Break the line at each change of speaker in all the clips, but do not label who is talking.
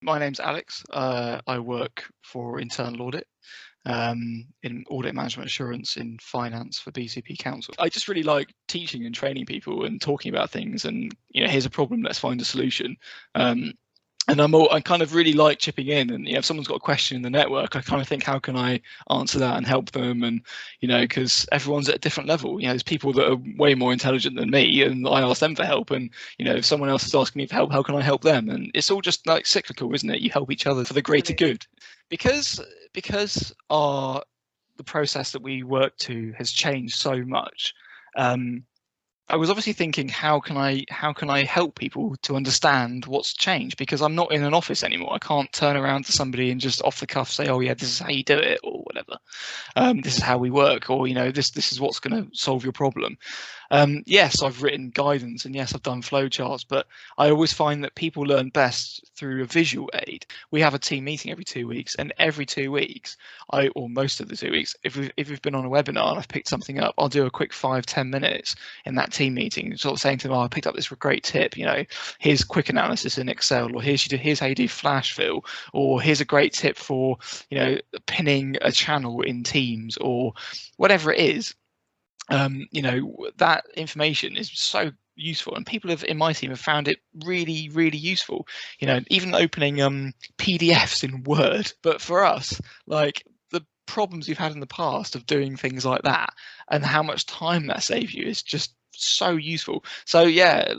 My name's Alex. I work for internal audit, in audit management assurance in finance for BCP Council. I just really like teaching and training people and talking about things and, here's a problem, let's find a solution. And I kind of really like chipping in, and if someone's got a question in the network, I kind of think, how can I answer that and help them? And because everyone's at a different level. There's people that are way more intelligent than me, and I ask them for help. And if someone else is asking me for help, how can I help them? And it's all just like cyclical, isn't it? You help each other for the greater good, because the process that we work to has changed so much. I was obviously thinking, how can I help people to understand what's changed? Because I'm not in an office anymore. I can't turn around to somebody and just off the cuff say, oh yeah, this is how you do it, or whatever. This is how we work, or this is what's going to solve your problem. Yes, I've written guidance, and yes, I've done flowcharts, but I always find that people learn best through a visual aid. We have a team meeting every 2 weeks, and every 2 weeks, or most of the 2 weeks, if we've been on a webinar and I've picked something up, I'll do a quick 5-10 minutes in that team meeting, sort of saying to them, oh, I picked up this great tip, here's quick analysis in Excel, or here's how you do flash fill, or here's a great tip for, pinning a channel in Teams, or whatever it is. That information is so useful, and people in my team have found it really, really useful. Even opening PDFs in Word. But for us, like, the problems you've had in the past of doing things like that and how much time that saves you is just so useful. So yeah,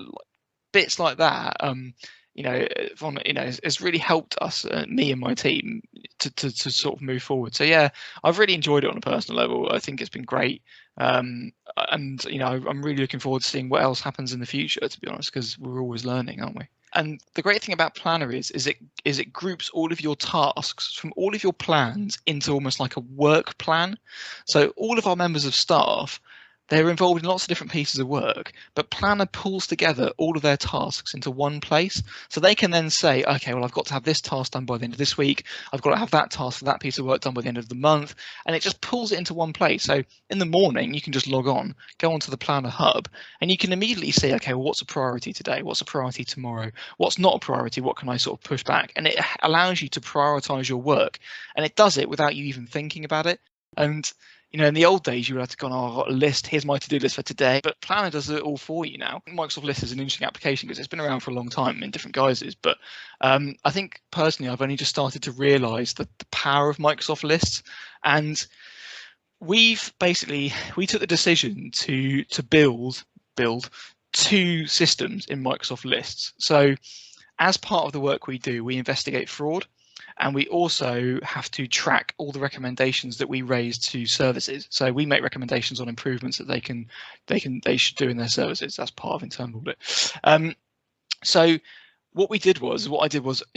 bits like that, has really helped us, me and my team, to sort of move forward. So yeah, I've really enjoyed it on a personal level. I think it's been great, and I'm really looking forward to seeing what else happens in the future, to be honest, because we're always learning, aren't we? And the great thing about Planner is it groups all of your tasks from all of your plans into almost like a work plan. So all of our members of staff, they're involved in lots of different pieces of work, but Planner pulls together all of their tasks into one place. So they can then say, okay, well, I've got to have this task done by the end of this week. I've got to have that task for that piece of work done by the end of the month. And it just pulls it into one place. So in the morning, you can just log on, go onto the Planner hub, and you can immediately see, okay, well, what's a priority today? What's a priority tomorrow? What's not a priority? What can I sort of push back? And it allows you to prioritize your work. And it does it without you even thinking about it. And in the old days, you would have to go, oh, I've got a list, here's my to-do list for today. But Planner does it all for you now. Microsoft List is an interesting application because it's been around for a long time in different guises. But I think personally, I've only just started to realize the power of Microsoft Lists. And we took the decision to build 2 systems in Microsoft Lists. So as part of the work we do, we investigate fraud. And we also have to track all the recommendations that we raise to services. So we make recommendations on improvements that they should do in their services. That's part of internal audit. So what I did was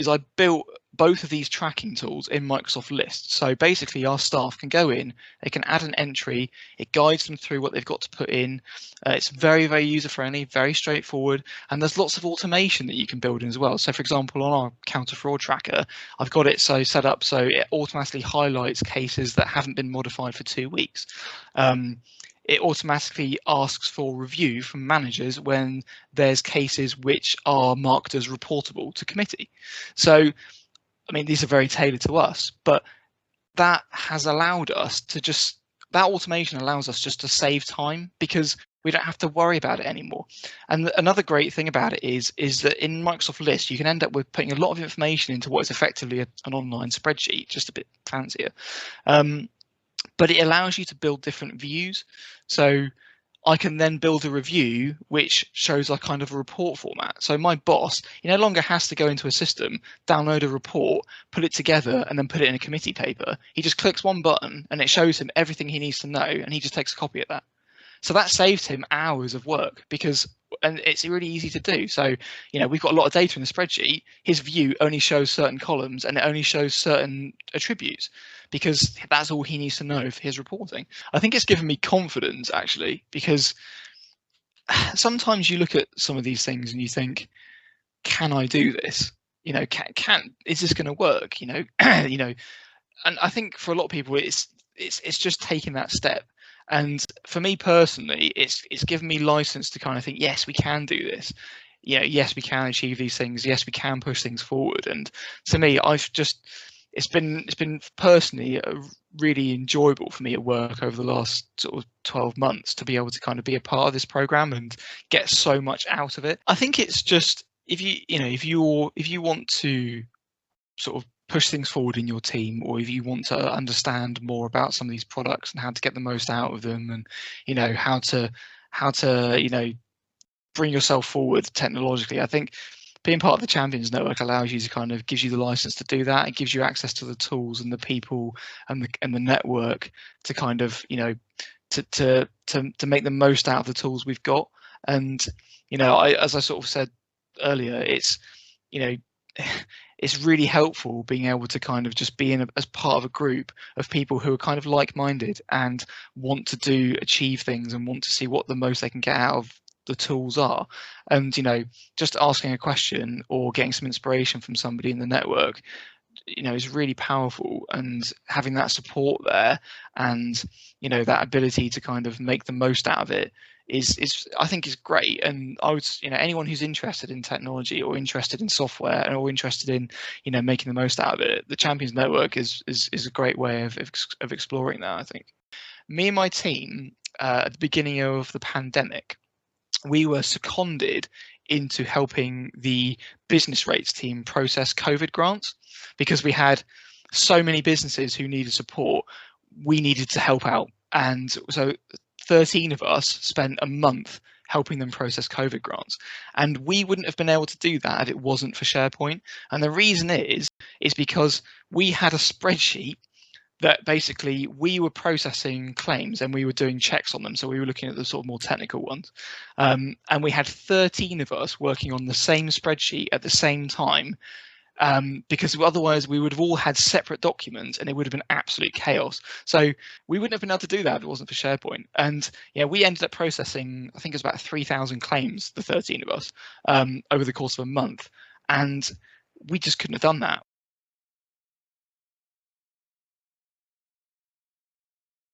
I built both of these tracking tools in Microsoft Lists. So basically our staff can go in, they can add an entry, it guides them through what they've got to put in. It's very, very user-friendly, very straightforward, and there's lots of automation that you can build in as well. So for example, on our counter fraud tracker, I've got it set up so it automatically highlights cases that haven't been modified for 2 weeks. It automatically asks for review from managers when there's cases which are marked as reportable to committee. So, I mean, these are very tailored to us, but that has allowed us to that automation allows us just to save time because we don't have to worry about it anymore. And another great thing about it is that in Microsoft List, you can end up with putting a lot of information into what is effectively an online spreadsheet, just a bit fancier. But it allows you to build different views. So I can then build a review which shows a kind of a report format. So my boss, he no longer has to go into a system, download a report, put it together, and then put it in a committee paper. He just clicks one button and it shows him everything he needs to know, and he just takes a copy of that. So that saves him hours of work and it's really easy to do. So, we've got a lot of data in the spreadsheet. His view only shows certain columns and it only shows certain attributes because that's all he needs to know for his reporting. I think it's given me confidence, actually, because sometimes you look at some of these things and you think, can I do this? Is this going to work? And I think for a lot of people, it's just taking that step. And for me personally, it's given me license to kind of think, yes, we can do this. yes, we can achieve these things. Yes, we can push things forward. And to me, it's been personally really enjoyable for me at work over the last sort of 12 months to be able to kind of be a part of this program and get so much out of it. I think it's just if you want to sort of push things forward in your team, or if you want to understand more about some of these products and how to get the most out of them, and how to bring yourself forward technologically, I think being part of the Champions Network allows you to kind of gives you the license to do that. It gives you access to the tools and the people and the network to kind of to make the most out of the tools we've got. And as I sort of said earlier, it's you know it's really helpful being able to kind of just be as part of a group of people who are kind of like-minded and want to achieve things and want to see what the most they can get out of the tools are. And just asking a question or getting some inspiration from somebody in the network is really powerful, and having that support there and that ability to kind of make the most out of it is I think is great. And I would anyone who's interested in technology or interested in software or interested in making the most out of it, the Champions Network is a great way of exploring that. I think me and my team at the beginning of the pandemic, we were seconded into helping the business rates team process COVID grants because we had so many businesses who needed support. We needed to help out. And so 13 of us spent a month helping them process COVID grants. And we wouldn't have been able to do that if it wasn't for SharePoint. And the reason is because we had a spreadsheet that basically we were processing claims and we were doing checks on them. So we were looking at the sort of more technical ones. And we had 13 of us working on the same spreadsheet at the same time, because otherwise we would have all had separate documents and it would have been absolute chaos. So we wouldn't have been able to do that if it wasn't for SharePoint. And we ended up processing, I think it was about 3,000 claims, the 13 of us, over the course of a month. And we just couldn't have done that